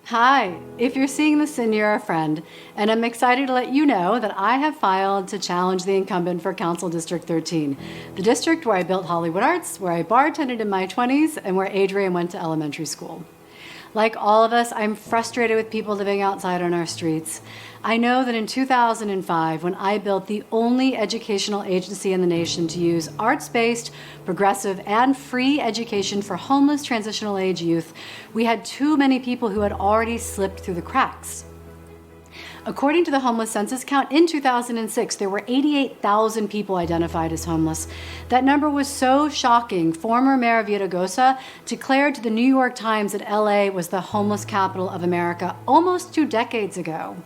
Hi, if you're seeing this, then you're a friend, and I'm excited to let you know that I have filed to challenge the incumbent for Council District 13, the district where I built Hollywood Arts, where I bartended in my 20s, and where Adrian went to elementary school. Like all of us, I'm frustrated with people living outside on our streets. I know that in 2005, when I built the only educational agency in the nation to use arts-based, progressive, and free education for homeless transitional age youth, we had too many people who had already slipped through the cracks. According to the homeless census count in 2006, there were 88,000 people identified as homeless. That number was so shocking, former Mayor Villaraigosa declared to the New York Times that LA was the homeless capital of America almost 2 decades ago.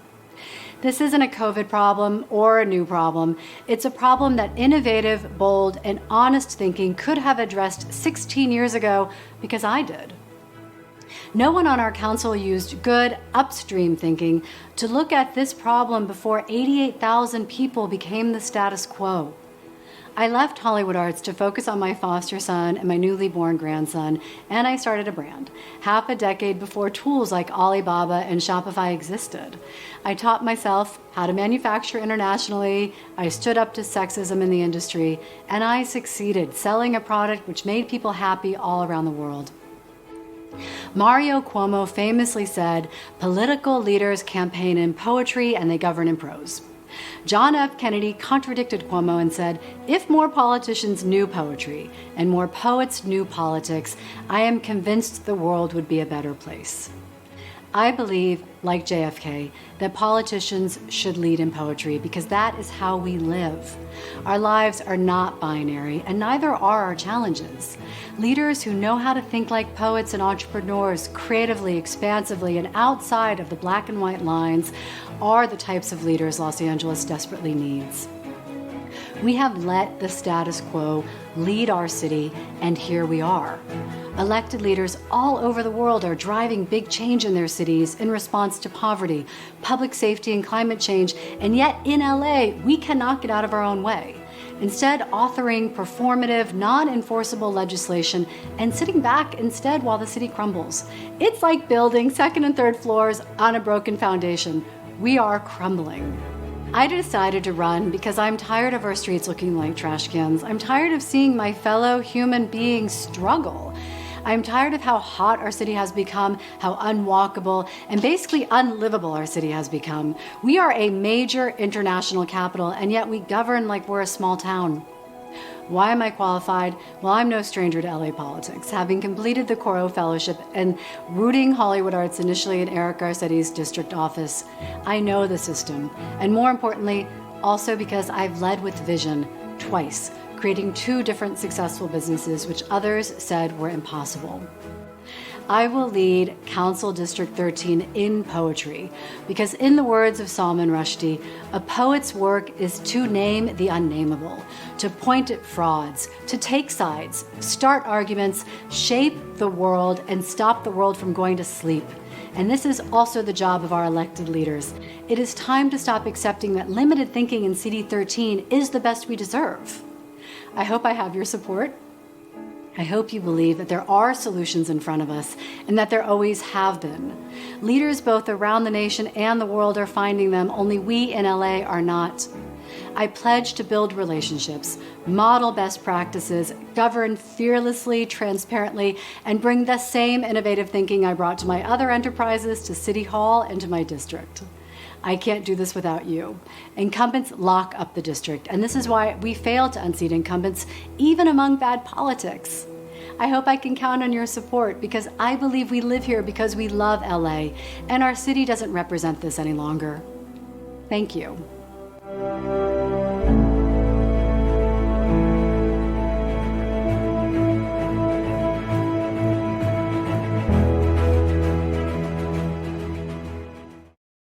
This isn't a COVID problem or a new problem. It's a problem that innovative, bold, and honest thinking could have addressed 16 years ago because I did. No one on our council used good upstream thinking to look at this problem before 88,000 people became the status quo. I left Hollywood Arts to focus on my foster son and my newly born grandson, and I started a brand, half a decade before tools like Alibaba and Shopify existed. I taught myself how to manufacture internationally, I stood up to sexism in the industry, and I succeeded selling a product which made people happy all around the world. Mario Cuomo famously said, "Political leaders campaign in poetry and they govern in prose." John F. Kennedy contradicted Cuomo and said, "If more politicians knew poetry and more poets knew politics, I am convinced the world would be a better place." I believe, like JFK, that politicians should lead in poetry because that is how we live. Our lives are not binary, and neither are our challenges. Leaders who know how to think like poets and entrepreneurs, creatively, expansively, and outside of the black and white lines are the types of leaders Los Angeles desperately needs. We have let the status quo lead our city, and here we are. Elected leaders all over the world are driving big change in their cities in response to poverty, public safety, and climate change, and yet in LA, we cannot get out of our own way. Instead, authoring performative, non-enforceable legislation and sitting back instead while the city crumbles. It's like building second and third floors on a broken foundation. We are crumbling. I decided to run because I'm tired of our streets looking like trash cans. I'm tired of seeing my fellow human beings struggle. I'm tired of how hot our city has become, how unwalkable and basically unlivable our city has become. We are a major international capital, and yet we govern like we're a small town. Why am I qualified? Well, I'm no stranger to LA politics, having completed the Coro Fellowship and rooting Hollywood Arts initially in Eric Garcetti's district office. I know the system, and more importantly, also because I've led with vision twice, creating 2 different successful businesses which others said were impossible. I will lead Council District 13 in poetry because, in the words of Salman Rushdie, a poet's work is to name the unnameable, to point at frauds, to take sides, start arguments, shape the world, and stop the world from going to sleep. And this is also the job of our elected leaders. It is time to stop accepting that limited thinking in CD 13 is the best we deserve. I hope I have your support. I hope you believe that there are solutions in front of us and that there always have been. Leaders both around the nation and the world are finding them, only we in LA are not. I pledge to build relationships, model best practices, govern fearlessly, transparently, and bring the same innovative thinking I brought to my other enterprises to City Hall and to my district. I can't do this without you. Incumbents lock up the district, and this is why we fail to unseat incumbents, even among bad politics. I hope I can count on your support because I believe we live here because we love LA, and our city doesn't represent this any longer. Thank you.